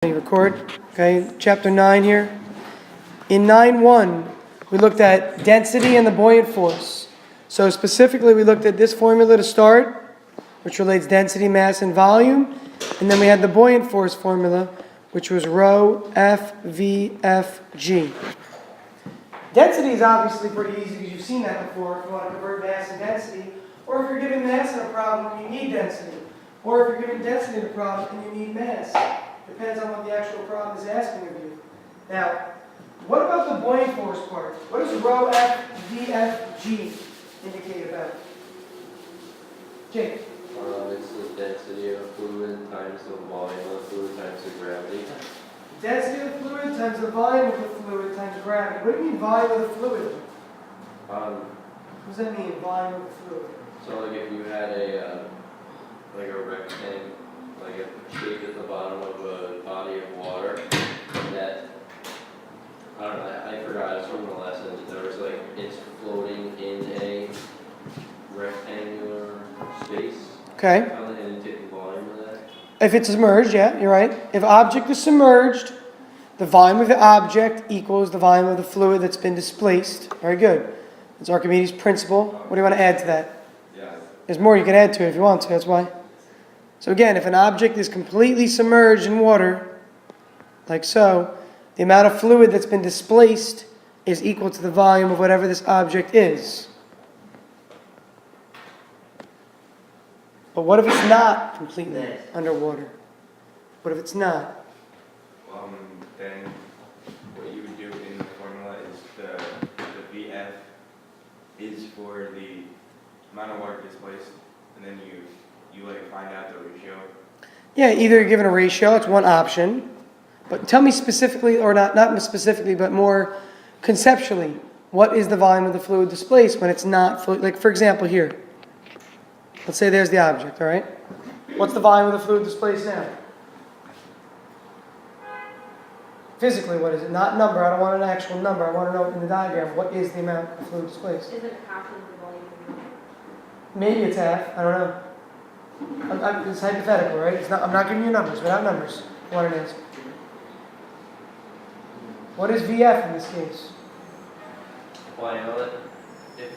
Record. Okay, chapter 9 here. In 9.1, we looked at density and the buoyant force. So specifically, we looked at this formula to start, which relates density, mass, and volume. And then we had the buoyant force formula, which was rho F V F G. Density is obviously pretty easy because you've seen that before if you want to convert mass and density. Or if you're given mass in a problem and you need density. Or if you're given density in a problem and you need mass. Depends on what the actual problem is asking of you. Now, what about the buoyant force part? What does rho F V F G indicate about? Jake? It's the density of the fluid times the volume of the fluid times the gravity. Density of the fluid times the volume of the fluid times gravity. What do you mean volume of the fluid? What does that mean, volume of the fluid? So like if you had a rectangle, like a shape at the bottom of a body of water, that, I don't know, I forgot, it's from the lesson, there was like, it's floating in a rectangular space. Okay. And you take the volume of that. If it's submerged, yeah, you're right. If object is submerged, the volume of the object equals the volume of the fluid that's been displaced. Very good. It's Archimedes' principle. What do you want to add to that? Yeah. There's more you can add to it if you want to, that's why. So again, if an object is completely submerged in water, like so, the amount of fluid that's been displaced is equal to the volume of whatever this object is. But what if it's not completely underwater? What if it's not? Then what you would do in the formula is the VF is for the amount of water displaced, and then you like find out the ratio. Yeah, either you're given a ratio, it's one option. But tell me specifically, or not specifically, but more conceptually, what is the volume of the fluid displaced when it's not fluid? Like for example here, let's say there's the object, all right? What's the volume of the fluid displaced now? Physically, what is it? Not number, I don't want an actual number, I want to know in the diagram, what is the amount of fluid displaced? Is it half of the volume of the water? Maybe it's half, I don't know. It's hypothetical, right? I'm not giving you numbers, without numbers. I want an answer. What is VF in this case? Well, I know that if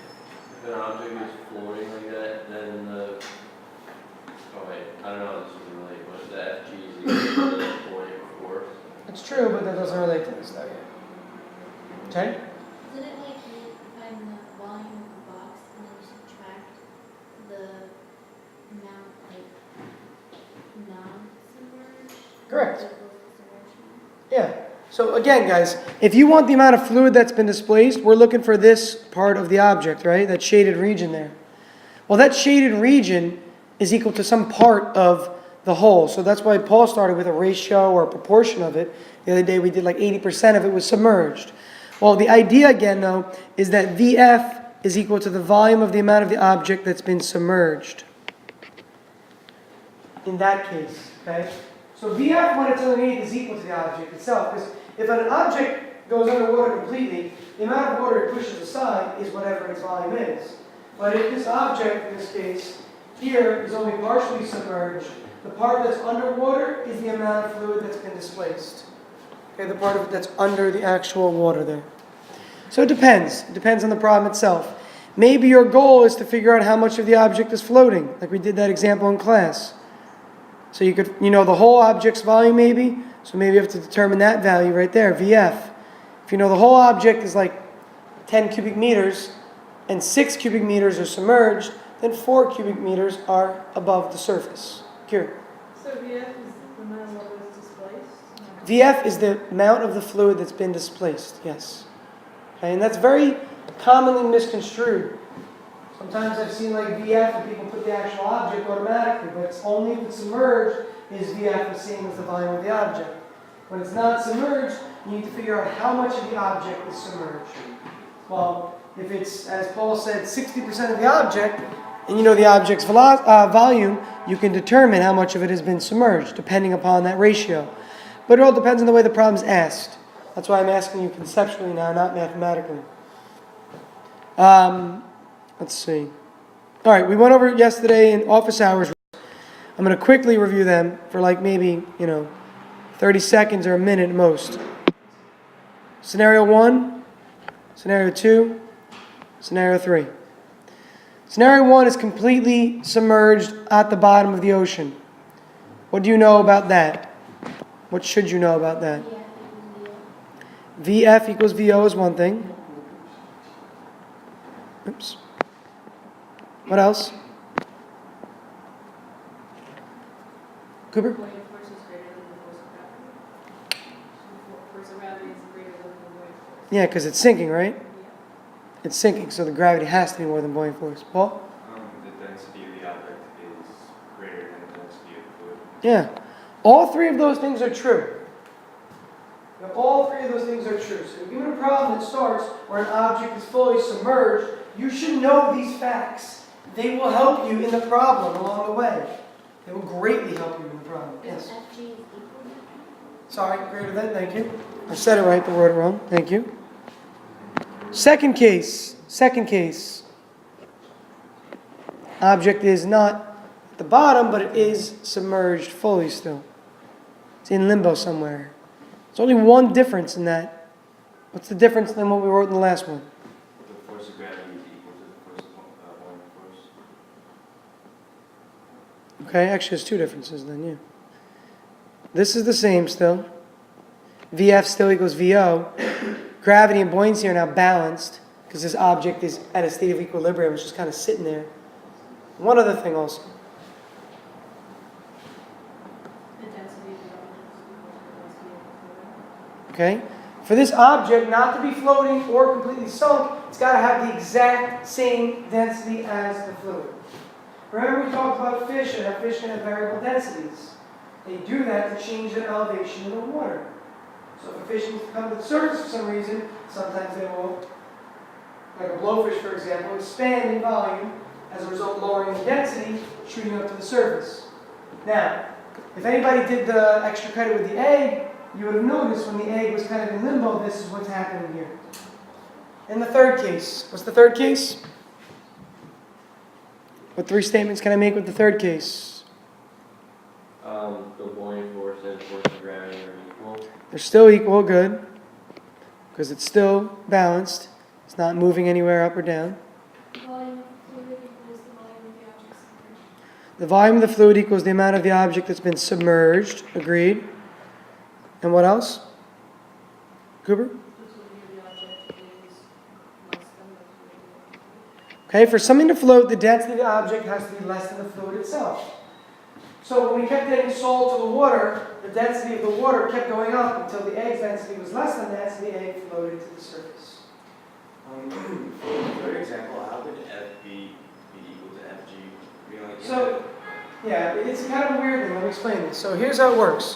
an object is floating like that, then oh wait, I don't know how this would relate, but the FG is equal to the buoyant force. It's true, but that doesn't relate to this though yet. Okay? Isn't it like you find the volume of the box and then you subtract the amount like non-submerged? Correct. equals the submerged amount? Yeah. So again, guys, if you want the amount of fluid that's been displaced, we're looking for this part of the object, right? That shaded region there. Well, that shaded region is equal to some part of the whole. So that's why Paul started with a ratio or a proportion of it. The other day we did like 80% of it was submerged. Well, the idea again, though, is that VF is equal to the volume of the amount of the object that's been submerged. In that case, okay? So VF, when it's underneath, is equal to the object itself. Because if an object goes underwater completely, the amount of water it pushes aside is whatever its volume is. But if this object, in this case, here, is only partially submerged, the part that's underwater is the amount of fluid that's been displaced. Okay, the part of it that's under the actual water there. So it depends. It depends on the problem itself. Maybe your goal is to figure out how much of the object is floating, like we did that example in class. So you know the whole object's volume maybe, so maybe you have to determine that value right there, VF. If you know the whole object is like 10 cubic meters and 6 cubic meters are submerged, then 4 cubic meters are above the surface. Kira. So VF is the amount of water that's displaced? VF is the amount of the fluid that's been displaced, yes. Okay, and that's very commonly misconstrued. Sometimes I've seen like VF and people put the actual object automatically, but it's only if it's submerged is VF the same as the volume of the object. When it's not submerged, you need to figure out how much of the object is submerged. Well, if it's, as Paul said, 60% of the object, and you know the object's volume, you can determine how much of it has been submerged, depending upon that ratio. But it all depends on the way the problem is asked. That's why I'm asking you conceptually now, not mathematically. Let's see. All right, we went over yesterday in office hours. I'm going to quickly review them for like maybe, 30 seconds or a minute at most. Scenario 1, Scenario 2, Scenario 3. Scenario 1 is completely submerged at the bottom of the ocean. What do you know about that? What should you know about that? Yeah, VF equals VO is one thing. Oops. What else? Cooper? Buoyant force is greater than the force of gravity. Force of gravity is greater than the buoyant force. Yeah, because it's sinking, right? Yeah. It's sinking, so the gravity has to be more than buoyant force. Paul? The density of the object is greater than the density of the fluid. Yeah. All three of those things are true. Now, all three of those things are true. So if you're given a problem that starts where an object is fully submerged, you should know these facts. They will help you in the problem along the way. They will greatly help you in the problem. Yes. FG is equal to Sorry, greater than, thank you. I said it right, but wrote it wrong. Thank you. Second case. Object is not at the bottom, but it is submerged fully still. It's in limbo somewhere. There's only one difference in that. What's the difference than what we wrote in the last one? The force of gravity is equal to the force of buoyant force. Okay, actually there's two differences then, yeah. This is the same still. VF still equals VO. Gravity and buoyancy are now balanced because this object is at a state of equilibrium. It's just kind of sitting there. One other thing also. The density of the object is equal to the density of the fluid. Okay? For this object not to be floating or completely sunk, it's got to have the exact same density as the fluid. Remember we talked about fish and how fish can have variable densities. They do that to change their elevation in the water. So if a fish needs to come to the surface for some reason, sometimes they will, like a blowfish for example, expand in volume, as a result lowering the density, shooting up to the surface. Now, if anybody did the extra credit with the egg, you would have noticed when the egg was kind of in limbo, this is what's happening here. In the third case, what's the third case? What three statements can I make with the third case? The buoyant force and force of gravity are equal. They're still equal, good, because it's still balanced. It's not moving anywhere up or down. volume of fluid equals the volume of the object submerged. The volume of the fluid equals the amount of the object that's been submerged. Agreed. And what else? Cooper? The fluidity of the object is less than the fluidity of the fluid. Okay, for something to float, the density of the object has to be less than the fluid itself. So when we kept adding salt to the water, the density of the water kept going up until the egg's density was less than that, so the egg floated to the surface. For example, how could FB be equal to FG? I mean, like, So, yeah, it's kind of a weird thing. Let me explain this. So here's how it works.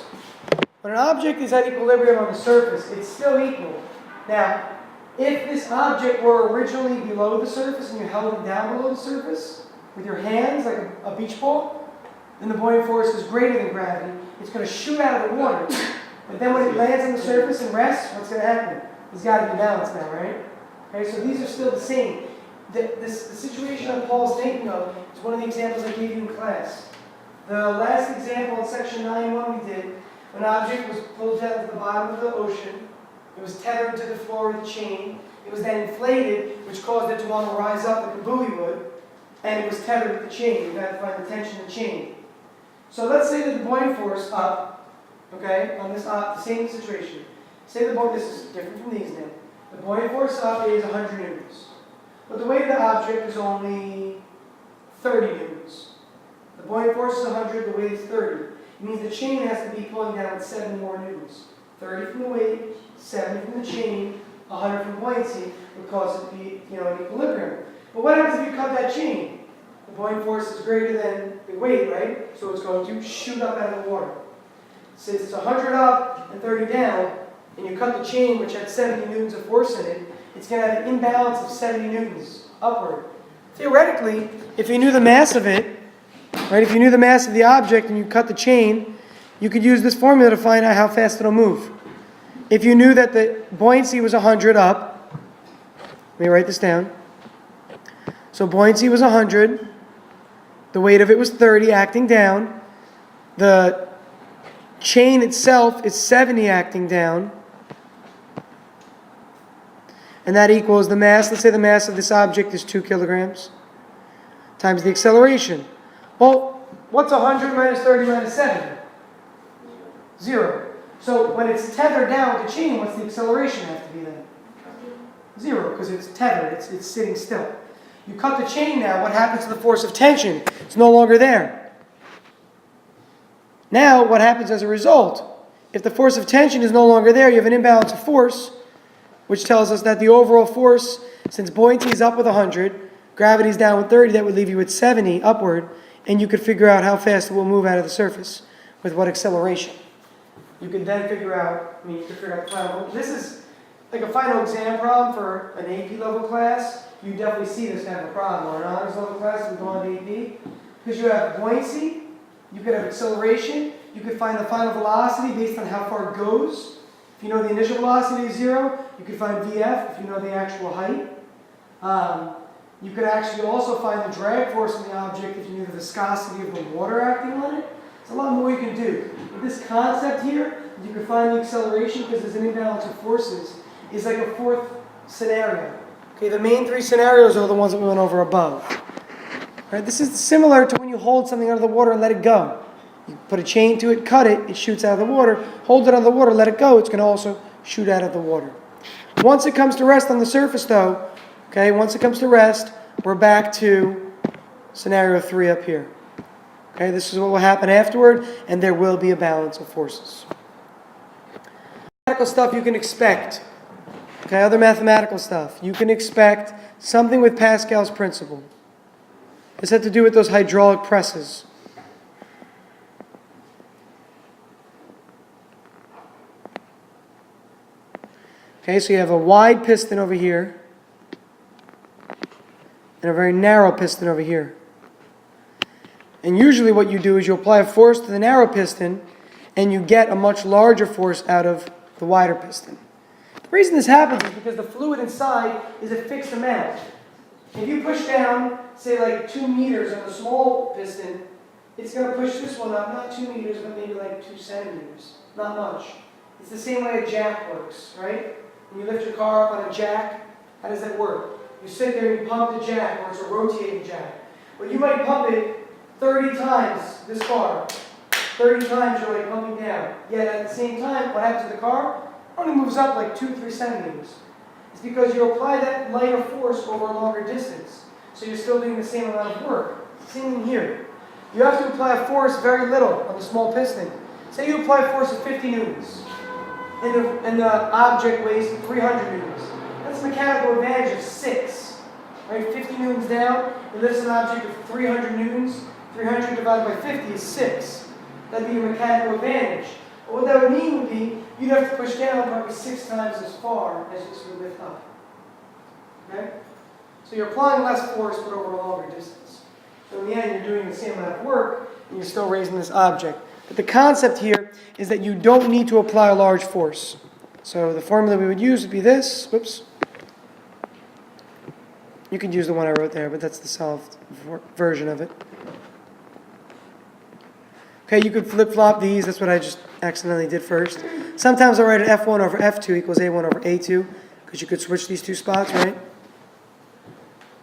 When an object is at equilibrium on the surface, it's still equal. Now, if this object were originally below the surface and you held it down below the surface with your hands like a beach ball, then the buoyant force is greater than gravity. It's going to shoot out of the water. But then when it lands on the surface and rests, what's going to happen? It's got to be balanced now, right? Okay, so these are still the same. The situation that Paul's thinking of is one of the examples I gave you in class. The last example in section 9.1 we did, an object was pulled down to the bottom of the ocean. It was tethered to the floor of the chain. It was then inflated, which caused it to want to rise up like a buoy would. And it was tethered with the chain. You've got to find the tension of the chain. So let's say that the buoyant force up, okay, on this the same situation. Say the buoyant, this is different from these now. The buoyant force up is 100 newtons. But the weight of the object is only 30 newtons. The buoyant force is 100, the weight is 30. It means the chain has to be pulling down with 7 more newtons. 30 from the weight, 70 from the chain, 100 from buoyancy would cause it to be, in equilibrium. But what happens if you cut that chain? The buoyant force is greater than the weight, right? So it's going to shoot up out of the water. Since it's 100 up and 30 down, and you cut the chain, which had 70 newtons of force in it, it's going to have an imbalance of 70 newtons upward. Theoretically, if you knew the mass of it, right? If you knew the mass of the object and you cut the chain, you could use this formula to find out how fast it'll move. If you knew that the buoyancy was 100 up, let me write this down. So buoyancy was 100. The weight of it was 30 acting down. The chain itself is 70 acting down. And that equals the mass. Let's say the mass of this object is 2 kilograms times the acceleration. Well, what's 100 minus 30 minus 70? 0. So when it's tethered down with the chain, what's the acceleration have to be then? 0, because it's tethered, it's sitting still. You cut the chain now, what happens to the force of tension? It's no longer there. Now, what happens as a result? If the force of tension is no longer there, you have an imbalance of force, which tells us that the overall force, since buoyancy is up with 100, gravity is down with 30, that would leave you at 70 upward, and you could figure out how fast it will move out of the surface, with what acceleration. You can then figure out, you could figure out the final. This is like a final exam problem for an AP level class. You definitely see this kind of a problem. Or an honors level class, we go on to AP. Because you have buoyancy, you could have acceleration, you could find the final velocity based on how far it goes. If you know the initial velocity is 0, you could find VF if you know the actual height. You could actually also find the drag force on the object if you knew the viscosity of the water acting on it. There's a lot more you can do. But this concept here, you can find the acceleration because there's an imbalance of forces, is like a fourth scenario. Okay, the main 3 scenarios are the ones that we went over above. Right, this is similar to when you hold something under the water and let it go. You put a chain to it, cut it, it shoots out of the water. Hold it under the water, let it go, it's going to also shoot out of the water. Once it comes to rest on the surface though, okay, once it comes to rest, we're back to scenario 3 up here. Okay, this is what will happen afterward, and there will be a balance of forces. Mathematical stuff you can expect. Okay, other mathematical stuff. You can expect something with Pascal's principle. This had to do with those hydraulic presses. Okay, so you have a wide piston over here and a very narrow piston over here. And usually what you do is you apply a force to the narrow piston and you get a much larger force out of the wider piston. The reason this happens is because the fluid inside is a fixed amount. If you push down, say like 2 meters on the small piston, it's going to push this one up, not 2 meters, but maybe like 2 centimeters. Not much. It's the same way a jack works, right? When you lift your car up on a jack, how does that work? You sit there and you pump the jack, or it's a rotating jack. But you might pump it 30 times this far. 30 times you're like pumping down. Yet at the same time, what happens to the car? It only moves up like 2-3 centimeters. It's because you apply that lighter force over a longer distance. So you're still doing the same amount of work. Same thing here. You have to apply a force very little on the small piston. Say you apply a force of 50 newtons, and the object weighs 300 newtons. That's a mechanical advantage of 6. Right? 50 newtons down, it lifts an object of 300 newtons. 300 divided by 50 is 6. That'd be your mechanical advantage. But what that would mean would be you'd have to push down probably 6 times as far as this would lift up. Okay? So you're applying less force but over a longer distance. So in the end, you're doing the same amount of work and you're still raising this object. But the concept here is that you don't need to apply a large force. So the formula we would use would be this. Whoops. You could use the one I wrote there, but that's the solved version of it. Okay, you could flip-flop these. That's what I just accidentally did first. Sometimes I'll write an F1 over F2 equals A1 over A2, because you could switch these 2 spots, right?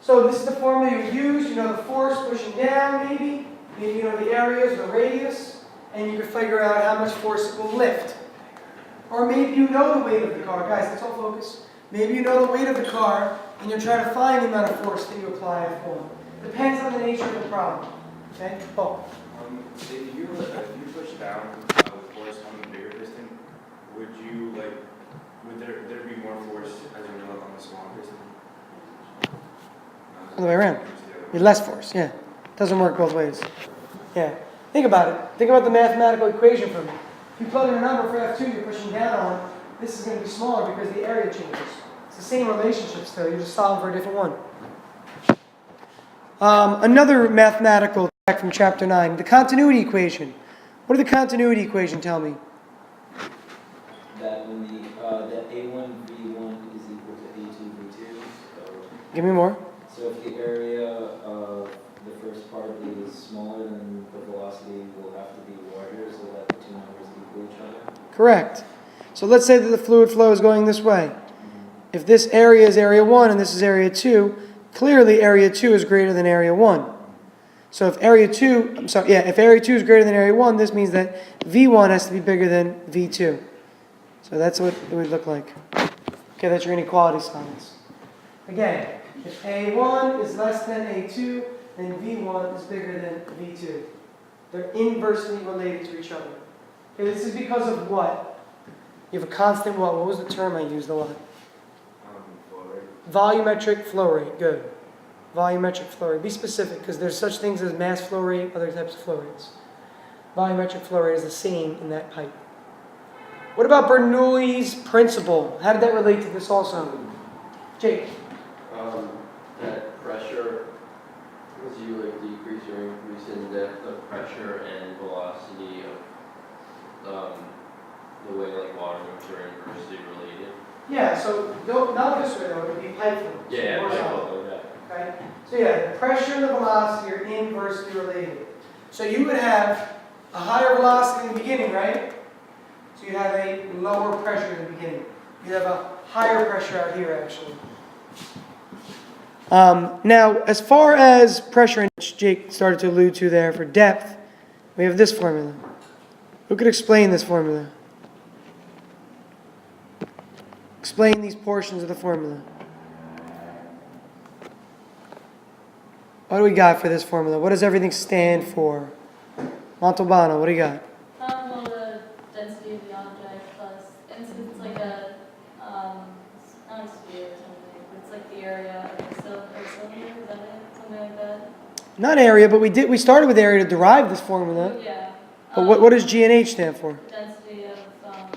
So this is the formula you would use. You know the force pushing down, maybe. You know the areas, the radius. And you can figure out how much force it will lift. Or maybe you know the weight of the car. Guys, let's all focus. Maybe you know the weight of the car, and you're trying to find the amount of force that you apply F1. Depends on the nature of the problem. Okay? Oh. If you push down with force on the bigger piston, would there be more force as a result on the smaller piston? All the way around. Need less force, yeah. Doesn't work both ways. Yeah. Think about it. Think about the mathematical equation for me. If you plug in a number for F2 you're pushing down on, this is going to be smaller because the area changes. It's the same relationship still. You're just solving for a different one. Another mathematical fact from chapter 9, the continuity equation. What did the continuity equation tell me? That when that A1V1 is equal to A2V2. So, Give me more. so if the area of the first part is smaller than the velocity will have to be larger so that the two numbers equal each other? Correct. So let's say that the fluid flow is going this way. If this area is area 1 and this is area 2, clearly area 2 is greater than area 1. So if area 2, if area 2 is greater than area 1, this means that V1 has to be bigger than V2. So that's what it would look like. Okay, that's your inequality signs. Again, if A1 is less than A2, then V1 is bigger than V2. They're inversely related to each other. Okay, this is because of what? You have a constant what? What was the term I used a lot? Flow rate. Volumetric flow rate. Good. Volumetric flow rate. Be specific, because there's such things as mass flow rate, other types of flow rates. Volumetric flow rate is the same in that pipe. What about Bernoulli's principle? How did that relate to this also? Jake? That pressure, as you like decrease or increase in depth of pressure and velocity of the way like water moves are inversely related. Yeah, so not this way though, it would be pipe flow. Yeah, More I solid. follow that. Okay? So yeah, the pressure and the velocity are inversely related. So you would have a higher velocity in the beginning, right? So you have a lower pressure in the beginning. You have a higher pressure out here actually. Now, as far as pressure, which Jake started to allude to there for depth, we have this formula. Who could explain this formula? Explain these portions of the formula. What do we got for this formula? What does everything stand for? Montalbano, what do you got? Well, the density of the object plus, and since it's like a, not a sphere or something, but it's like the area of the cylinder, is that it? Something like that? Not area, but we started with area to derive this formula. Yeah. But what does G and H stand for? Density of, the height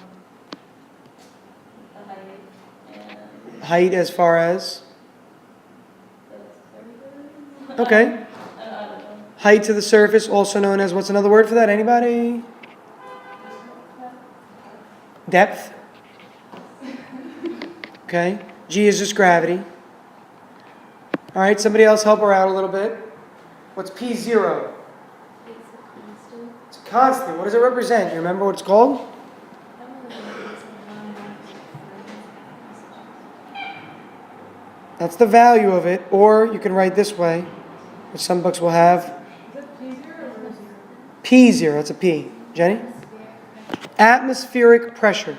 and Height as far as? the curvature? Okay. I don't know. Height to the surface, also known as, what's another word for that? Anybody? Depth. Okay. G is just gravity. All right, somebody else help her out a little bit. What's P0? It's a constant. It's a constant. What does it represent? You remember what it's called? I don't know if it's a non-constant. That's the value of it. Or you can write this way, which some books will have. Is it P0 or is it P0, that's a P. Jenny? Atmospheric pressure.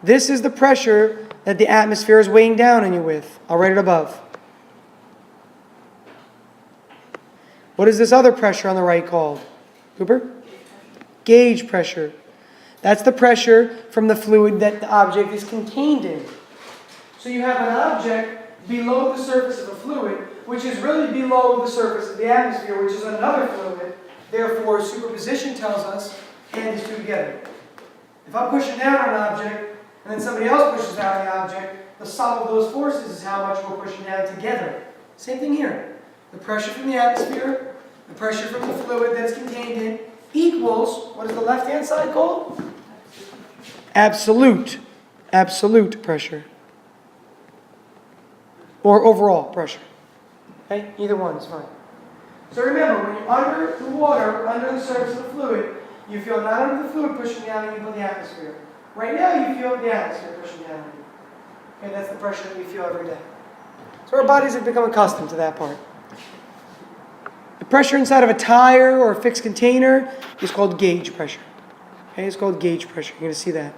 This is the pressure that the atmosphere is weighing down on you with. I'll write it above. What is this other pressure on the right called? Cooper? Gauge pressure. That's the pressure from the fluid that the object is contained in. So you have an object below the surface of a fluid, which is really below the surface of the atmosphere, which is another fluid. Therefore, superposition tells us add these two together. If I'm pushing down on an object, and then somebody else pushes down on the object, the sum of those forces is how much we're pushing down together. Same thing here. The pressure from the atmosphere, the pressure from the fluid that's contained in, equals, what is the left-hand side called? Absolute. Absolute pressure. Or overall pressure. Okay? Either one is fine. So remember, when you're under the water, under the surface of the fluid, you feel not under the fluid pushing down on you, but the atmosphere. Right now, you feel the atmosphere pushing down on you. Okay, that's the pressure that we feel every day. So our bodies have become accustomed to that part. The pressure inside of a tire or a fixed container is called gauge pressure. Okay, it's called gauge pressure. You're going to see that.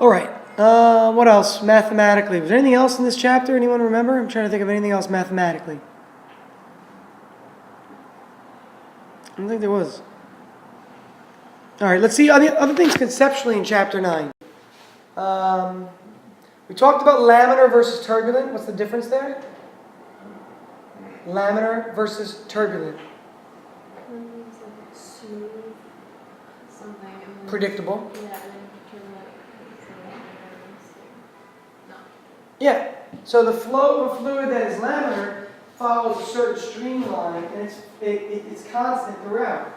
All right. What else? Mathematically. Was there anything else in this chapter? Anyone remember? I'm trying to think of anything else mathematically. I don't think there was. All right, let's see other things conceptually in chapter 9. We talked about laminar versus turbulent. What's the difference there? Laminar versus turbulent. One is like smooth, something. And then, Predictable. yeah, and then turbulent. No. Yeah. So the flow of fluid that is laminar follows a certain streamline, and it's constant throughout.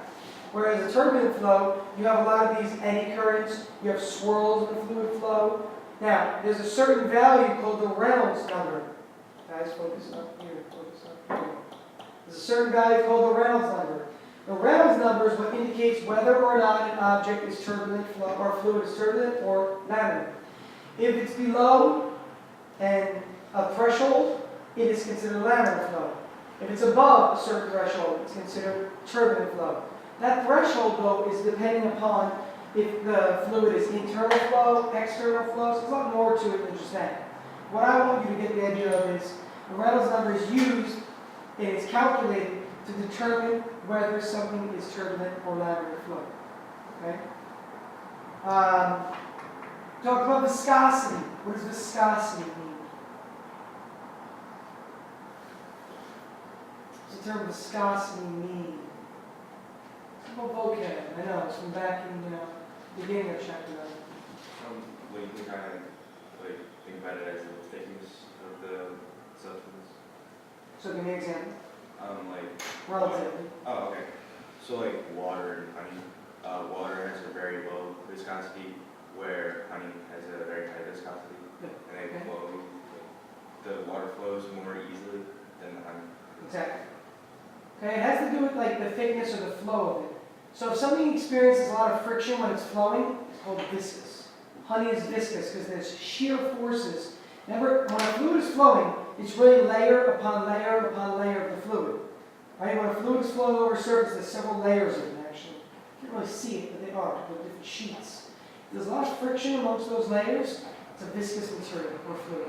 Whereas a turbulent flow, you have a lot of these eddy currents, you have swirls in the fluid flow. Now, there's a certain value called the Reynolds number. Guys, focus up here, focus up here. There's a certain value called the Reynolds number. The Reynolds number is what indicates whether or not an object is turbulent, or fluid is turbulent or laminar. If it's below a threshold, it is considered laminar flow. If it's above a certain threshold, it's considered turbulent flow. That threshold, though, is depending upon if the fluid is internal flow, external flow. So there's a lot more to it than just that. What I want you to get the idea of is the Reynolds number is used and it's calculated to determine whether something is turbulent or laminar flow. Okay? Talk about viscosity. What does viscosity mean? What's the term viscosity mean? It's about vocab. I know, it's from back in the beginning of chapter 9. Well, you can kind of like think about it as the thickness of the substance. So give me an example. Like Relatively. Oh, okay. So like water and honey. Water has a very low viscosity, where honey has a very high viscosity, Yeah. and they Okay. flow. The water flows more easily than the honey. Exactly. Okay, it has to do with like the thickness or the flow of it. So if something experiences a lot of friction when it's flowing, it's called viscous. Honey is viscous because there's shear forces. Remember, when a fluid is flowing, it's really layer upon layer upon layer of the fluid. Right? When a fluid is flowing over a surface, there's several layers of it actually. You can't really see it, but they are. They're different sheets. There's a lot of friction amongst those layers. It's a viscous material or fluid.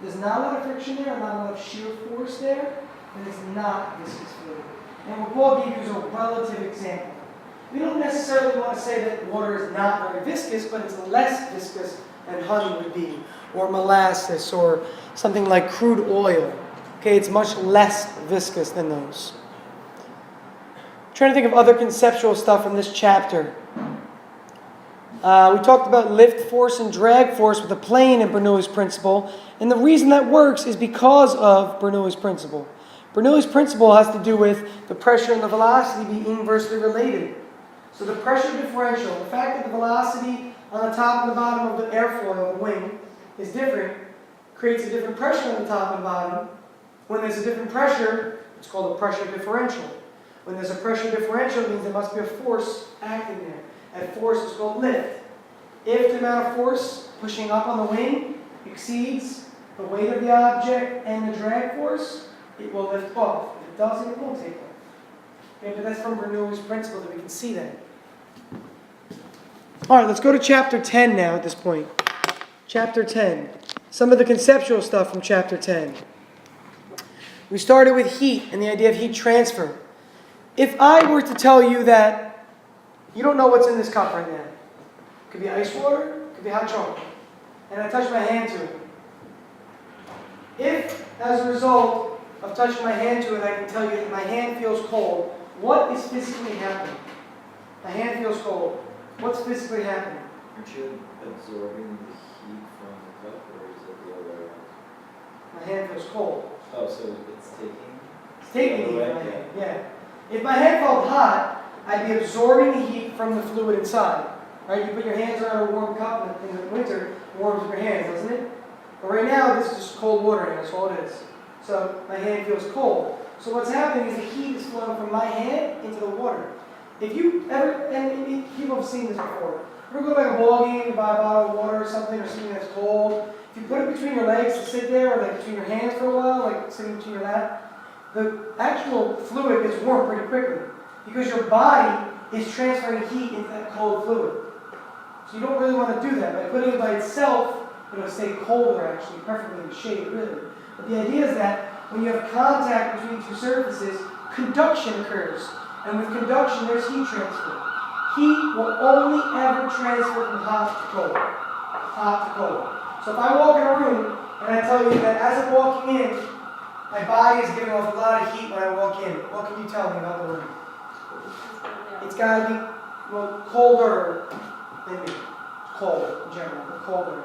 There's not a lot of friction there, not a lot of shear force there, and it's not viscous fluid. And what Paul gave you is a relative example. We don't necessarily want to say that water is not very viscous, but it's less viscous than honey would be, or molasses, or something like crude oil. Okay, it's much less viscous than those. I'm trying to think of other conceptual stuff from this chapter. We talked about lift force and drag force with a plane in Bernoulli's principle, and the reason that works is because of Bernoulli's principle. Bernoulli's principle has to do with the pressure and the velocity being inversely related. So the pressure differential, the fact that the velocity on the top and the bottom of the airfoil, the wing, is different, creates a different pressure on the top and bottom. When there's a different pressure, it's called a pressure differential. When there's a pressure differential, it means there must be a force acting there. That force is called lift. If the amount of force pushing up on the wing exceeds the weight of the object and the drag force, it will lift off. If it doesn't, it won't take off. Okay, but that's from Bernoulli's principle that we can see that. All right, let's go to chapter 10 now at this point. Chapter 10. Some of the conceptual stuff from chapter 10. We started with heat and the idea of heat transfer. If I were to tell you that you don't know what's in this cup right now, it could be ice water, it could be hot chocolate, and I touch my hand to it. If, as a result of touching my hand to it, I can tell you that my hand feels cold, what is physically happening? My hand feels cold. What's physically happening? Aren't you absorbing the heat from the cup, or is it the other way around? My hand feels cold. Oh, so it's taking... It's taking heat the from other my way? hand. Yeah. If my hand felt hot, I'd be absorbing the heat from the fluid inside. Right? You put your hands around a warm cup in the winter, it warms up your hands, doesn't it? But right now, this is just cold water, and that's all it is. So my hand feels cold. So what's happening is the heat is flowing from my hand into the water. If you ever, and people have seen this before, if you ever go to like a ball game and buy a bottle of water or something that's cold, if you put it between your legs to sit there, or like between your hands for a while, like sitting between your lap, the actual fluid gets warm pretty quickly because your body is transferring heat into that cold fluid. So you don't really want to do that. By putting it by itself, it'll stay colder actually, perfectly in the shade, really. But the idea is that when you have contact between two surfaces, conduction occurs. And with conduction, there's heat transfer. Heat will only ever transfer from hot to cold. Hot to cold. So if I walk in a room and I tell you that as I'm walking in, my body is giving off a lot of heat when I walk in, what can you tell me about the room? It's got to be, well, colder than me. Cold in general, but colder.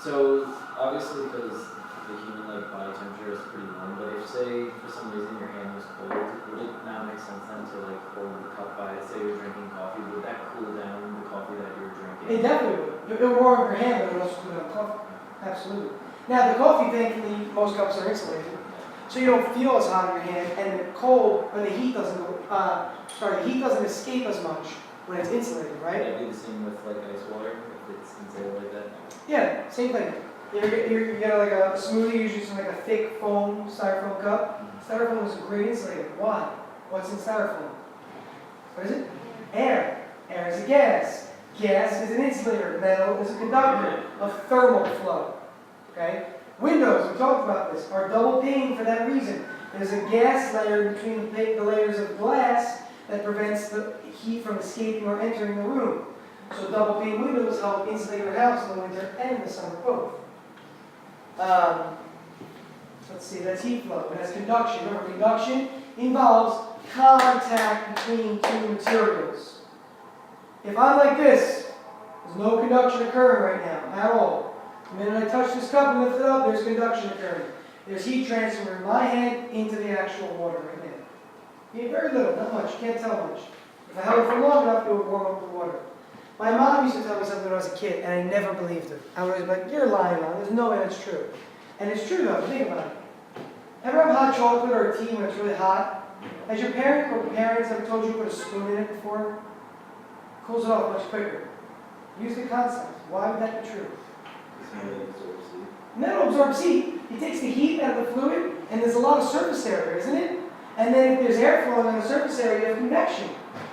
So, obviously, because the human body temperature is pretty warm, but if, say, for some reason your hand was cold, would it now make sense then to hold the cup by it? Say you're drinking coffee, would that cool down the coffee that you're drinking? It definitely would. It would warm your hand, but it would also cool down coffee. Absolutely. Now the coffee, thankfully, most cups are insulated, so you don't feel as hot in your hand, and the cold, when the heat doesn't go, the heat doesn't escape as much when it's insulated, right? That'd be the same with like ice water, if it's insulated like that. Yeah, same thing. You get like a smoothie, usually using like a thick foam, styrofoam cup. Styrofoam is a great insulator. Why? What's in styrofoam? What is it? Air. Air is a gas. Gas is an insulator. Metal is a conductor of thermal flow. Okay? Windows, we talked about this, are double pane for that reason. There's a gas layer between the layers of glass that prevents the heat from escaping or entering the room. So double pane windows help insulate your house in the winter and in the summer both. Let's see, that's heat flow. It has conduction. Remember, conduction involves contact between two materials. If I'm like this, there's no conduction occurring right now at all. The minute I touch this cup and lift it up, there's conduction occurring. There's heat transfer from my hand into the actual water right now. Yeah, very little, not much. You can't tell much. If I held it for long enough, it would warm up the water. My mom used to tell me something when I was a kid, and I never believed her. I was like, you're lying, Mom. There's no way that's true. And it's true, though. Think about it. Ever have hot chocolate or a tea when it's really hot? Has your parent or parents ever told you to put a spoon in it before? It cools it off much quicker. Use the concept. Why would that be true? Metal absorbs heat. It takes the heat out of the fluid, and there's a lot of surface area, isn't it? And then if there's air flowing on the surface area, you have convection.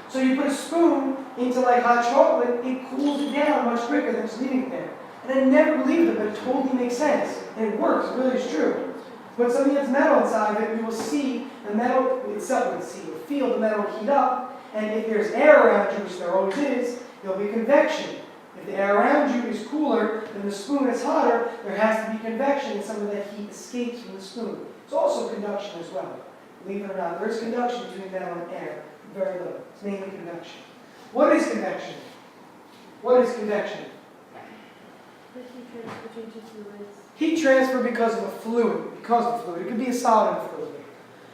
So you put a spoon into like hot chocolate, it cools it down much quicker than just leaving it there. And I never believed it, but it totally makes sense. And it works, it really is true. When something has metal inside of it, we will see the metal itself, we'll feel the metal heat up, and if there's air around you, which there always is, there'll be convection. If the air around you is cooler than the spoon is hotter, there has to be convection, and some of that heat escapes from the spoon. It's also conduction as well. Believe it or not, there is conduction between metal and air. Very little. It's mainly convection. What is convection? What is convection? The heat transfer between two fluids. Heat transfer because of a fluid. Because of a fluid. It could be a solid or fluid.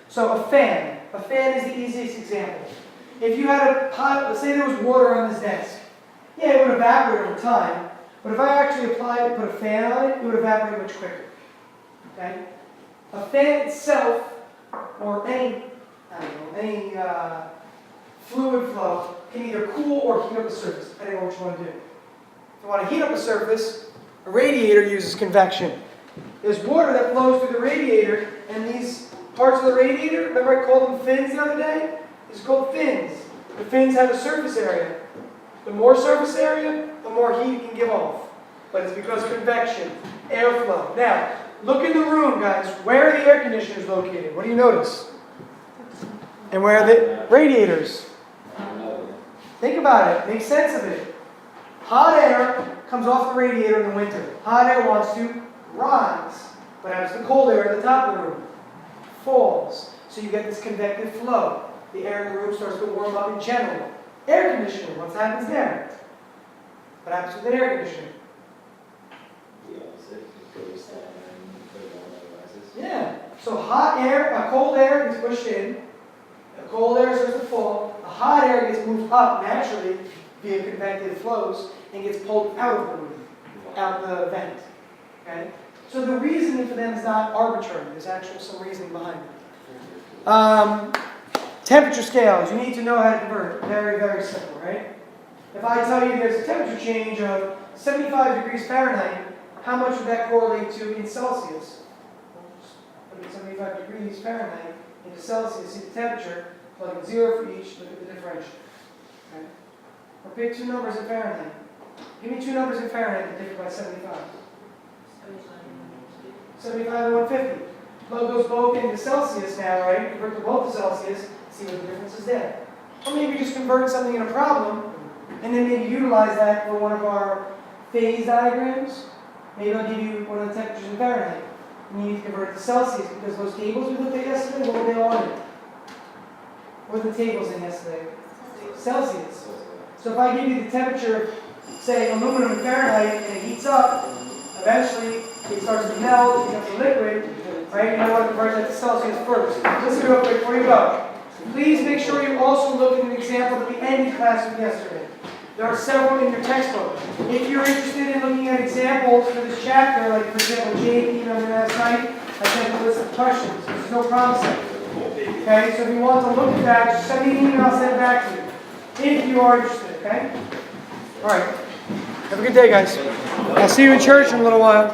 So a fan. A fan is the easiest example. If you had a pile, let's say there was water on this desk. Yeah, it would evaporate over time. But if I actually applied it, put a fan on it, it would evaporate much quicker. Okay? A fan itself, or any fluid flow, can either cool or heat up the surface, depending on what you want to do. If you want to heat up a surface, a radiator uses convection. There's water that flows through the radiator, and these parts of the radiator, remember I called them fins the other day? It's called fins. The fins have a surface area. The more surface area, the more heat you can give off. But it's because of convection, airflow. Now, look in the room, guys. Where are the air conditioners located? What do you notice? And where are the radiators? Think about it. Make sense of it. Hot air comes off the radiator in the winter. Hot air wants to rise. What happens to the cold air at the top of the room? Falls. So you get this convective flow. The air in the room starts to warm up in general. Air conditioning, what happens there? What happens with an air conditioner? The opposite, it goes down and the rises. Yeah. So hot air, cold air gets pushed in. The cold air starts to fall. The hot air gets moved up naturally via convective flows and gets pulled out of the room, out the vent. Okay? So the reasoning for them is not arbitrary. There's actually some reasoning behind it. Temperature scales. You need to know how to convert it. Very, very simple, right? If I tell you there's a temperature change of 75 degrees Fahrenheit, how much would that correlate to in Celsius? Put 75 degrees Fahrenheit into Celsius, see the temperature, plug in 0 for each, look at the differential. Okay? Or pick two numbers in Fahrenheit. Give me two numbers in Fahrenheit that differ by 75. 75 and 150. Plug those both into Celsius now, right? Convert them both to Celsius, see what the difference is there. Or maybe just convert something in a problem, and then maybe utilize that for one of our phase diagrams. Maybe I'll give you one of the temperatures in Fahrenheit. And you need to convert it to Celsius, because those tables we looked at yesterday, what were they all in? What were the tables in yesterday? Celsius. So if I give you the temperature, say aluminum in Fahrenheit, and it heats up, eventually it starts to melt, it becomes a liquid, right? You might want to convert that to Celsius first. Listen real quick before you go. Please make sure you also look at an example that we ended class with yesterday. There are several in your textbook. If you're interested in looking at examples for this chapter, like for example, Jake emailed me last night, I sent a list of questions. There's no promising. Okay, so if you want to look at that, just send me an email, I'll send it back to you. If you are interested, okay? All right. Have a good day, guys. I'll see you in church in a little while.